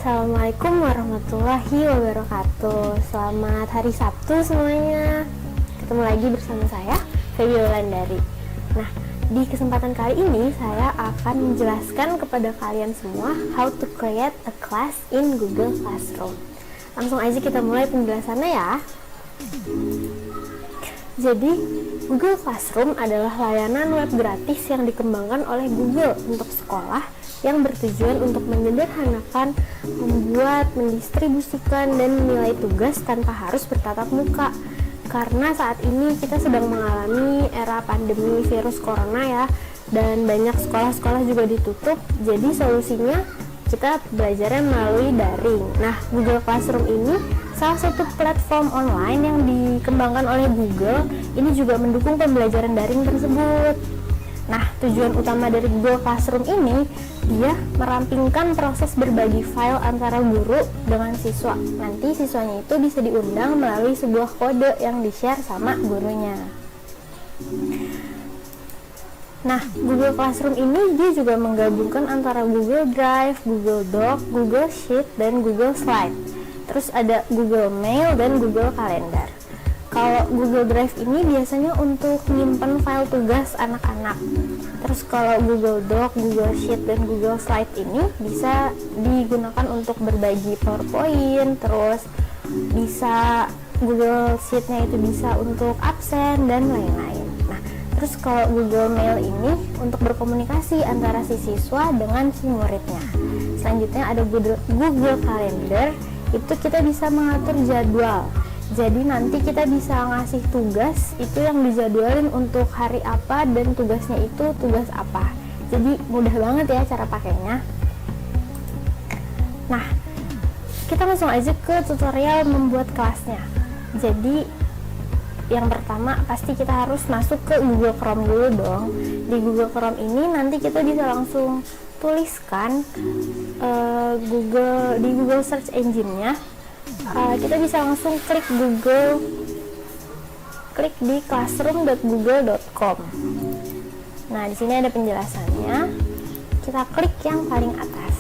Assalamualaikum warahmatullahi wabarakatuh. Selamat hari Sabtu semuanya. Ketemu lagi bersama saya, Feby Wulandari. Nah, di kesempatan kali ini saya akan menjelaskan kepada kalian semua how to create a class in Google Classroom. Langsung aja kita mulai penjelasannya ya. Jadi, Google Classroom adalah layanan web gratis yang dikembangkan oleh Google untuk sekolah yang bertujuan untuk menyederhanakan, membuat, mendistribusikan, dan menilai tugas tanpa harus bertatap muka. Karena saat ini kita sedang mengalami era pandemi virus corona ya, dan banyak sekolah-sekolah juga ditutup, jadi solusinya kita belajarnya melalui daring. Nah, Google Classroom ini salah satu platform online yang dikembangkan oleh Google, ini juga mendukung pembelajaran daring tersebut. Nah, tujuan utama dari Google Classroom ini, dia merampingkan proses berbagi file antara guru dengan siswa. Nanti siswanya itu bisa diundang melalui sebuah kode yang di-share sama gurunya. Nah, Google Classroom ini dia juga menggabungkan antara Google Drive, Google Doc, Google Sheet, dan Google Slide. Terus ada Google Mail dan Google Calendar. Kalau Google Drive ini biasanya untuk menyimpan file tugas anak-anak. Terus kalau Google Doc, Google Sheet, dan Google Slide ini bisa digunakan untuk berbagi PowerPoint. Terus bisa Google Sheet-nya itu bisa untuk absen dan lain-lain. Nah, terus kalau Google Mail ini untuk berkomunikasi antara si siswa dengan si muridnya. Selanjutnya ada Google Calendar, itu kita bisa mengatur jadwal. Jadi nanti kita bisa ngasih tugas itu yang dijadwalin untuk hari apa dan tugasnya itu tugas apa. Jadi mudah banget ya cara pakainya. Nah, kita langsung aja ke tutorial membuat kelasnya. Jadi yang pertama pasti kita harus masuk ke Google Chrome dulu dong. Di Google Chrome ini nanti kita bisa langsung tuliskan di Google Search Engine-nya. Kita bisa langsung klik di classroom.google.com. Nah, di sini ada penjelasannya. Kita klik yang paling atas.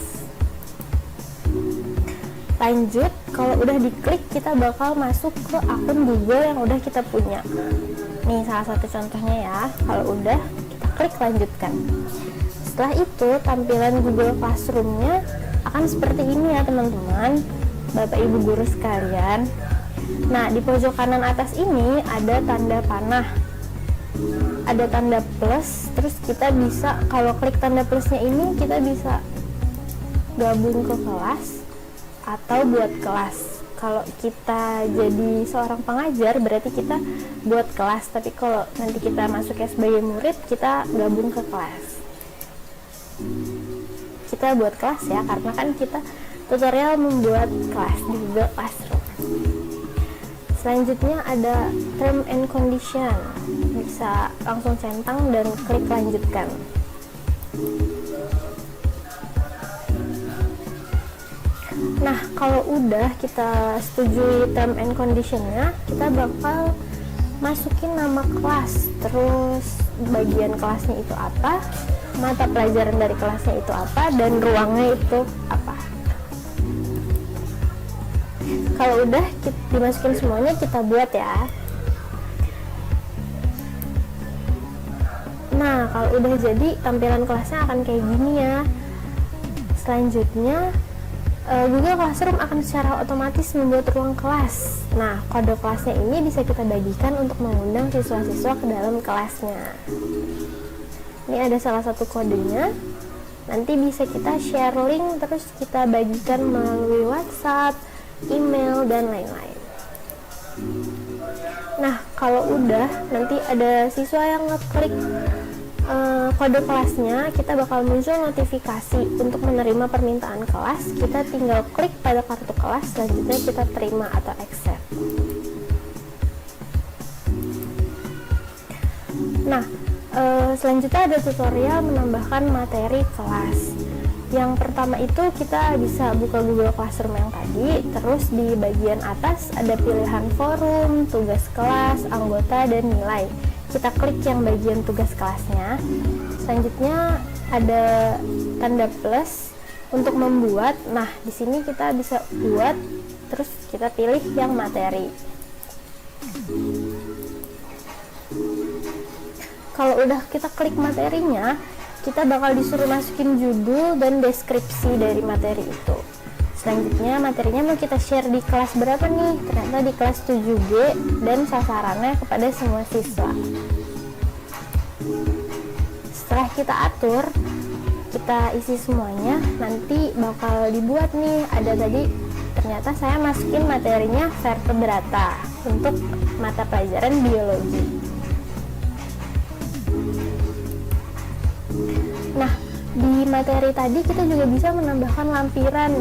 Lanjut, kalau udah diklik kita bakal masuk ke akun Google yang udah kita punya. Nih salah satu contohnya ya. Kalau udah, kita klik lanjutkan. Setelah itu, tampilan Google Classroom-nya akan seperti ini ya teman-teman, Bapak Ibu guru sekalian. Nah, di pojok kanan atas ini ada tanda panah, ada tanda plus. Terus kita bisa, kalau klik tanda plusnya ini, kita bisa gabung ke kelas atau buat kelas. Kalau kita jadi seorang pengajar berarti kita buat kelas, tapi kalau nanti kita masuknya sebagai murid, kita gabung ke kelas. Kita buat kelas ya, karena kan kita tutorial membuat kelas di Google Classroom. Selanjutnya ada term and condition, bisa langsung centang dan klik lanjutkan. Nah, kalau udah kita setujui term and conditionnya, kita bakal masukin nama kelas, terus bagian kelasnya itu apa, mata pelajaran dari kelasnya itu apa, dan ruangnya itu apa. Kalau udah dimasukin semuanya, kita buat ya. Nah, kalau udah jadi, tampilan kelasnya akan kayak gini ya. Selanjutnya, Google Classroom akan secara otomatis membuat ruang kelas. Nah, kode kelasnya ini bisa kita bagikan untuk mengundang siswa-siswa ke dalam kelasnya. Ini ada salah satu kodenya. Nanti bisa kita share link, terus kita bagikan melalui WhatsApp, email, dan lain-lain. Nah, kalau udah, nanti ada siswa yang ngeklik kode kelasnya, kita bakal muncul notifikasi untuk menerima permintaan kelas. Kita tinggal klik pada kartu kelas, selanjutnya kita terima atau accept. Nah, selanjutnya ada tutorial menambahkan materi kelas. Yang pertama itu kita bisa buka Google Classroom yang tadi, terus di bagian atas ada pilihan forum, tugas kelas, anggota, dan nilai. Kita klik yang bagian tugas kelasnya. Selanjutnya ada tanda plus, Untuk membuat, nah di sini kita bisa buat, terus kita pilih yang materi. Kalau udah kita klik materinya, kita bakal disuruh masukin judul dan deskripsi dari materi itu. Selanjutnya materinya mau kita share di kelas berapa nih? Ternyata di kelas 7G dan sasarannya kepada semua siswa. Setelah kita atur, kita isi semuanya, nanti bakal dibuat nih. Ada tadi, ternyata saya masukin materinya vertebrata untuk mata pelajaran biologi. Nah, di materi tadi kita juga bisa menambahkan lampiran.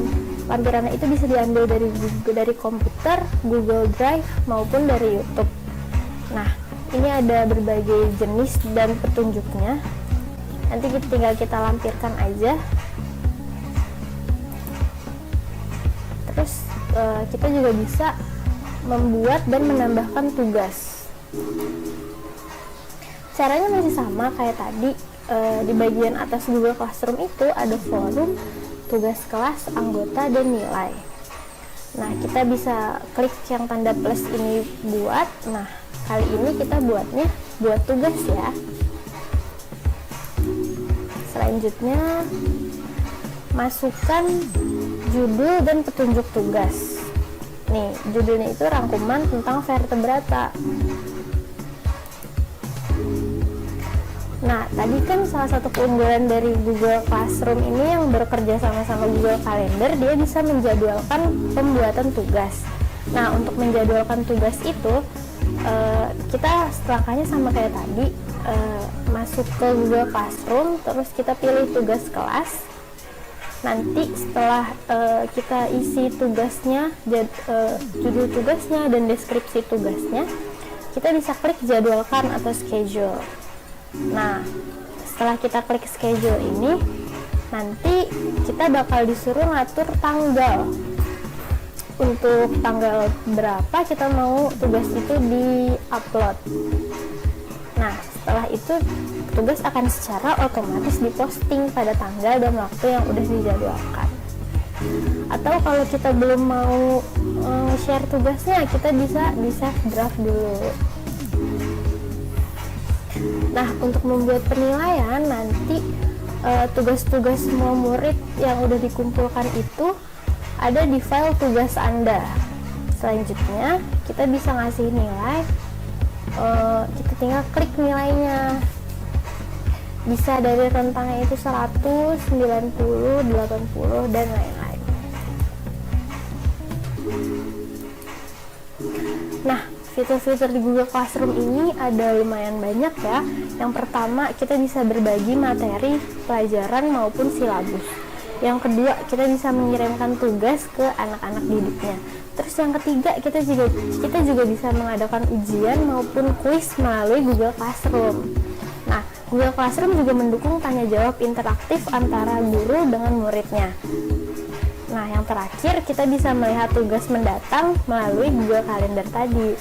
Lampiran itu bisa diambil dari komputer, Google Drive, maupun dari YouTube. Nah, ini ada berbagai jenis dan petunjuknya. Nanti tinggal kita lampirkan aja. Terus kita juga bisa membuat dan menambahkan tugas. Caranya masih sama kayak tadi. Di bagian atas Google Classroom itu ada forum, tugas kelas, anggota, dan nilai. Nah, kita bisa klik yang tanda plus ini buat. Nah, kali ini kita buatnya buat tugas ya. Selanjutnya, masukkan judul dan petunjuk tugas. Nih, judulnya itu rangkuman tentang vertebrata. Nah, tadi kan salah satu keunggulan dari Google Classroom ini yang bekerja sama Google Calendar, dia bisa menjadwalkan pembuatan tugas. Nah, untuk menjadwalkan tugas itu, kita langkahnya sama kayak tadi. Masuk ke Google Classroom, terus kita pilih tugas kelas. Nanti setelah kita isi tugasnya, judul tugasnya dan deskripsi tugasnya, kita bisa klik jadwalkan atau schedule. Nah, setelah kita klik schedule ini, nanti kita bakal disuruh ngatur tanggal. Untuk tanggal berapa kita mau tugas itu di-upload. Nah, setelah itu tugas akan secara otomatis diposting pada tanggal dan waktu yang udah dijadwalkan. Atau kalau kita belum mau share tugasnya, kita bisa di-save draft dulu. Nah, untuk membuat penilaian nanti tugas-tugas semua murid yang udah dikumpulkan itu ada di file tugas Anda. Selanjutnya kita bisa ngasih nilai. Kita tinggal klik nilainya. Bisa dari rentangnya itu 100, 90, 80, dan lain-lain. Nah, fitur-fitur di Google Classroom ini ada lumayan banyak ya. Yang pertama, kita bisa berbagi materi pelajaran maupun silabus. Yang kedua, kita bisa mengirimkan tugas ke anak-anak didiknya. Terus yang ketiga, kita juga bisa mengadakan ujian maupun kuis melalui Google Classroom. Nah, Google Classroom juga mendukung tanya jawab interaktif antara guru dengan muridnya. Nah, yang terakhir, kita bisa melihat tugas mendatang melalui Google Calendar tadi.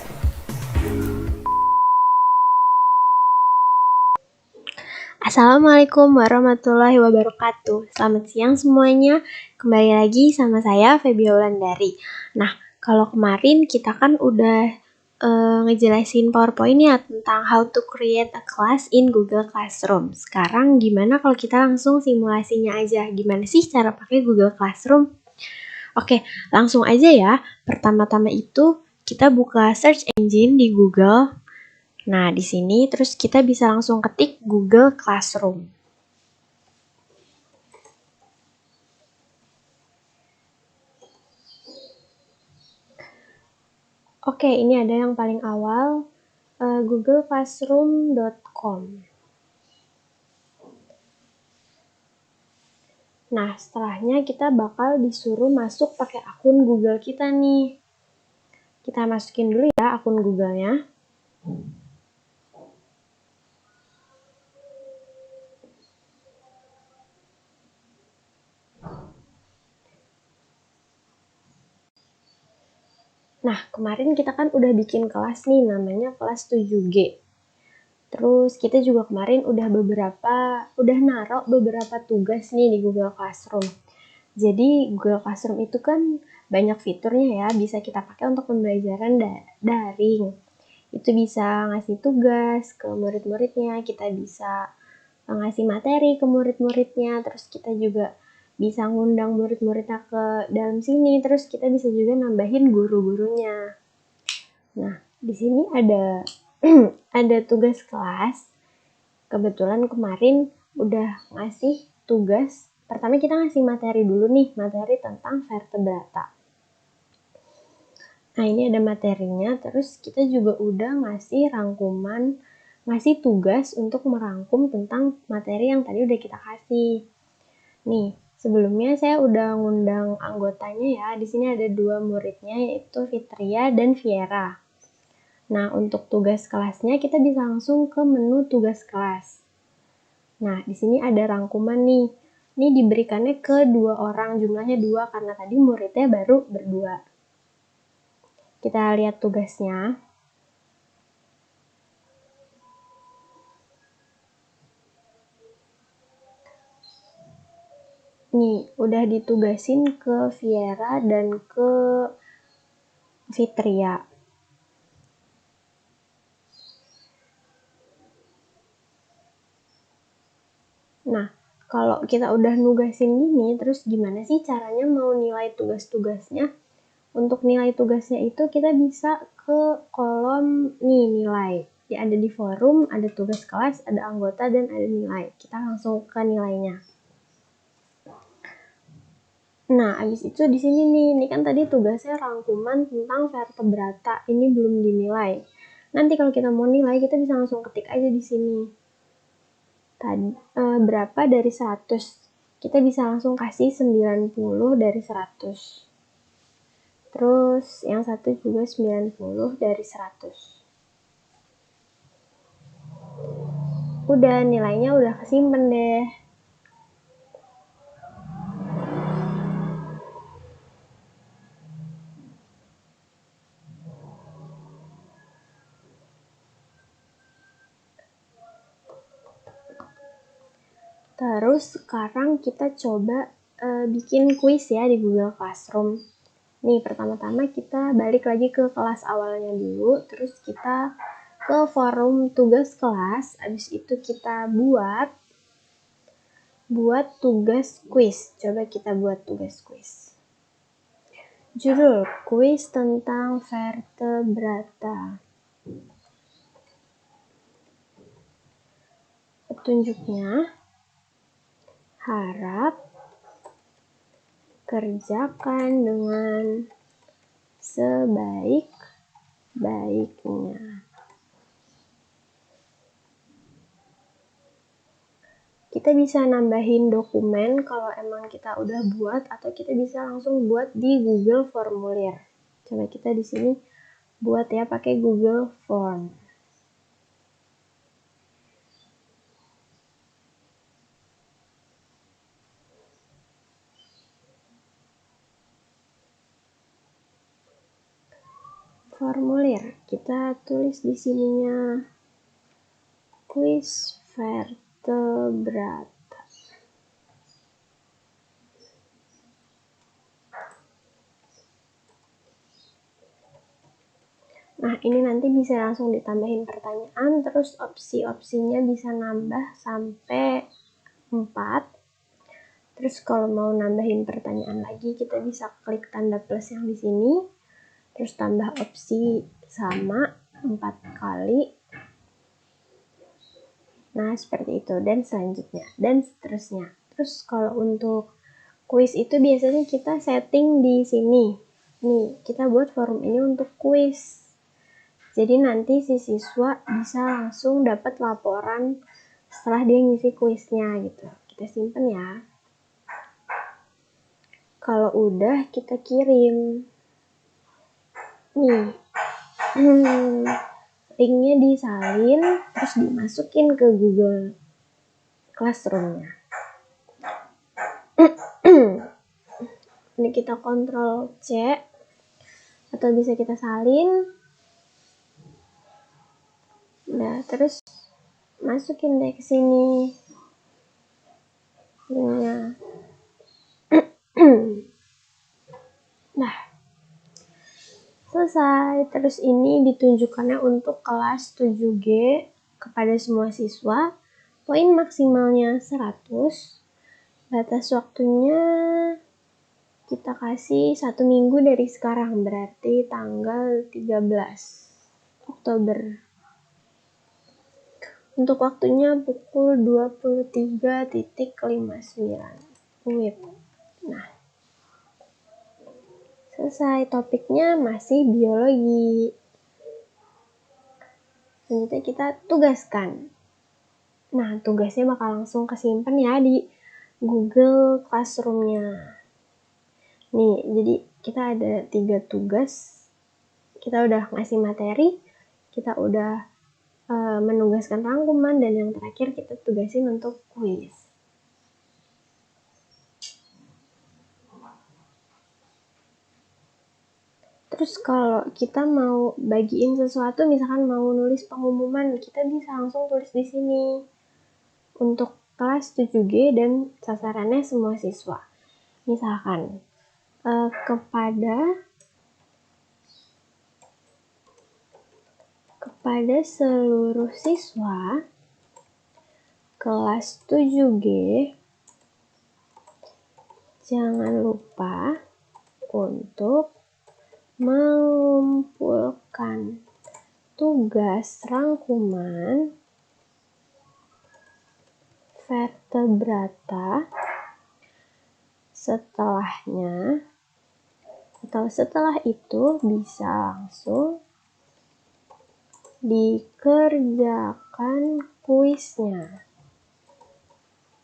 Assalamualaikum warahmatullahi wabarakatuh. Selamat siang semuanya. Kembali lagi sama saya Febia Wulandari. Nah, kalau kemarin kita kan udah ngejelasin PowerPoint ya tentang how to create a class in Google Classroom. Sekarang gimana kalau kita langsung simulasinya aja? Gimana sih cara pakai Google Classroom? Oke, langsung aja ya. Pertama-tama itu kita buka search engine di Google. Nah, di sini terus kita bisa langsung ketik Google Classroom. Oke, ini ada yang paling awal, googleclassroom.com. Nah, setelahnya kita bakal disuruh masuk pakai akun Google kita nih. Kita masukin dulu ya akun Google-nya. Nah, kemarin kita kan udah bikin kelas nih, namanya kelas 7G. Terus kita juga kemarin udah naruh beberapa tugas nih di Google Classroom. Jadi Google Classroom itu kan banyak fiturnya ya, bisa kita pakai untuk pembelajaran daring. Itu bisa ngasih tugas ke murid-muridnya, kita bisa ngasih materi ke murid-muridnya, terus kita juga bisa ngundang murid-muridnya ke dalam sini, terus kita bisa juga nambahin guru-gurunya. Nah, di sini ada ada tugas kelas. Kebetulan kemarin udah ngasih tugas. Pertama kita ngasih materi dulu nih, materi tentang vertebrata. Nah, ini ada materinya, terus kita juga udah ngasih rangkuman, ngasih tugas untuk merangkum tentang materi yang tadi udah kita kasih. Nih, sebelumnya saya udah ngundang anggotanya ya. Di sini ada 2 muridnya, yaitu Fitria dan Viera. Nah, untuk tugas kelasnya kita bisa langsung ke menu tugas kelas. Nah, di sini ada rangkuman nih. Ini diberikannya ke 2 orang, jumlahnya 2 karena tadi muridnya baru berdua. Kita lihat tugasnya. Nih, udah ditugasin ke Viera dan ke Fitria. Nah, kalau kita udah nugasin gini, terus gimana sih caranya mau nilai tugas-tugasnya? Untuk nilai tugasnya itu kita bisa ke kolom nih nilai. Ya, ada di forum, ada tugas kelas, ada anggota, dan ada nilai. Kita langsung ke nilainya. Nah, abis itu di sini nih, ini kan tadi tugasnya rangkuman tentang vertebrata. Ini belum dinilai. Nanti kalau kita mau nilai, kita bisa langsung ketik aja di sini. Tadi berapa dari 100? Kita bisa langsung kasih 90 dari 100. Terus yang satu juga 90 dari 100. Udah, nilainya udah kesimpen deh. Terus sekarang kita coba bikin kuis ya di Google Classroom. Nih, pertama-tama kita balik lagi ke kelas awalnya dulu, terus kita ke forum tugas kelas, habis itu kita buat tugas kuis. Coba kita buat tugas kuis. Judul, kuis tentang vertebrata. Petunjuknya, harap kerjakan dengan sebaik-baiknya. Kita bisa nambahin dokumen kalau emang kita udah buat, atau kita bisa langsung buat di Google Formulir. Coba kita di sini buat ya pakai Google Form. Formulir, kita tulis di sininya kuis vertebrata. Nah, ini nanti bisa langsung ditambahin pertanyaan, terus opsi-opsinya bisa nambah sampai 4. Terus kalau mau nambahin pertanyaan lagi, kita bisa klik tanda plus yang di sini, terus tambah opsi sama 4 kali. Nah, seperti itu, dan selanjutnya, dan seterusnya. Terus kalau untuk kuis itu biasanya kita setting di sini. Nih, kita buat forum ini untuk kuis. Jadi nanti si siswa bisa langsung dapat laporan setelah dia ngisi kuisnya gitu. Kita simpen ya. Kalau udah kita kirim. Nih, linknya disalin terus dimasukin ke Google Classroom-nya. Ini kita Ctrl C atau bisa kita salin. Nah, terus masukin deh ke sini linknya. Nah, selesai. Terus ini ditunjukkannya untuk kelas 7G kepada semua siswa. Poin maksimalnya 100. Batas waktunya kita kasih 1 minggu dari sekarang, berarti tanggal 13 Oktober. Untuk waktunya pukul 23.59 WIB. Nah, selesai. Topiknya masih biologi. Selanjutnya kita tugaskan. Nah, tugasnya bakal langsung kesimpan ya di Google Classroom-nya. Nih, jadi kita ada 3 tugas. Kita udah ngasih materi, kita udah menugaskan rangkuman, dan yang terakhir kita tugasin untuk kuis. Terus kalau kita mau bagiin sesuatu, misalkan mau nulis pengumuman, kita bisa langsung tulis di sini. Untuk kelas 7G dan sasarannya semua siswa. Misalkan kepada seluruh siswa kelas 7G, jangan lupa untuk mengumpulkan tugas rangkuman vertebrata setelahnya, atau setelah itu bisa langsung dikerjakan kuisnya.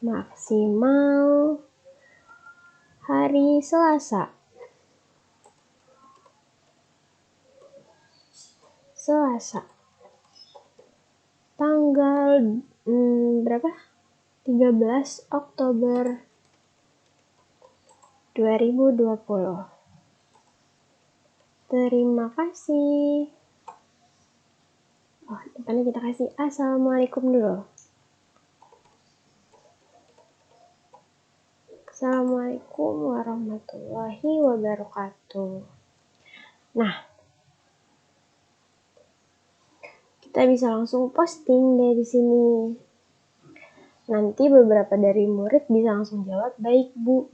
Maksimal hari Selasa. Tanggal berapa? 13 Oktober 2020. Terima kasih. Oh, depannya kita kasih assalamualaikum dulu. Assalamualaikum warahmatullahi wabarakatuh. Nah, kita bisa langsung posting dari sini. Nanti beberapa dari murid bisa langsung jawab baik bu,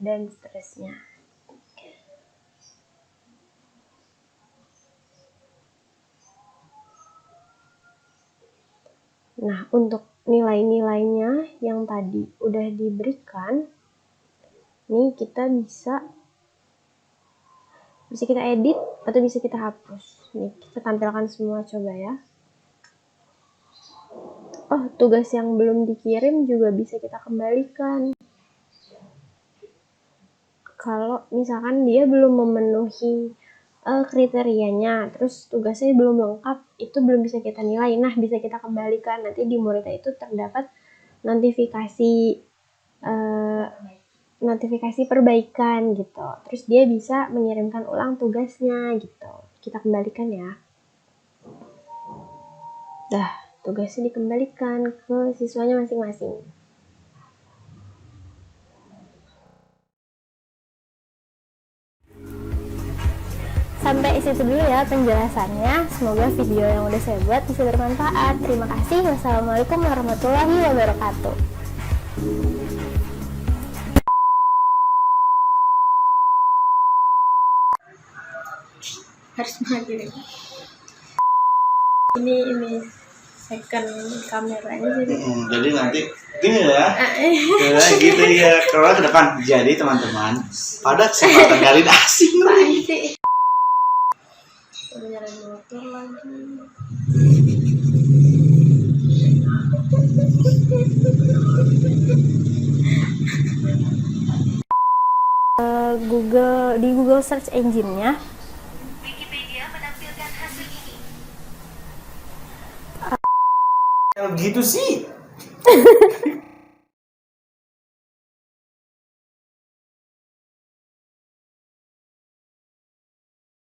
dan seterusnya. Nah, untuk nilai-nilainya yang tadi udah diberikan, nih kita bisa kita edit atau bisa kita hapus. Nih, kita tampilkan semua, coba ya. Oh, tugas yang belum dikirim juga bisa kita kembalikan. Kalau misalkan dia belum memenuhi kriterianya, terus tugasnya belum lengkap, itu belum bisa kita nilai. Nah, bisa kita kembalikan. Nanti di muridnya itu terdapat notifikasi perbaikan gitu. Terus dia bisa mengirimkan ulang tugasnya gitu. Kita kembalikan ya. Dah, tugasnya dikembalikan ke siswanya masing-masing. Sampai situ dulu ya penjelasannya. Semoga video yang udah saya buat bisa bermanfaat. Terima kasih. Wassalamualaikum warahmatullahi wabarakatuh. Harus maju. Ini second kameranya jadi. Jadi nanti gini ya, gitu ya. Kalau ke depan, jadi teman-teman, pada kesempatan kali ini asing nih. Jalan motor lagi. Di Google Search Engine-nya Wikipedia menampilkan hasil ini. Kalau gitu sih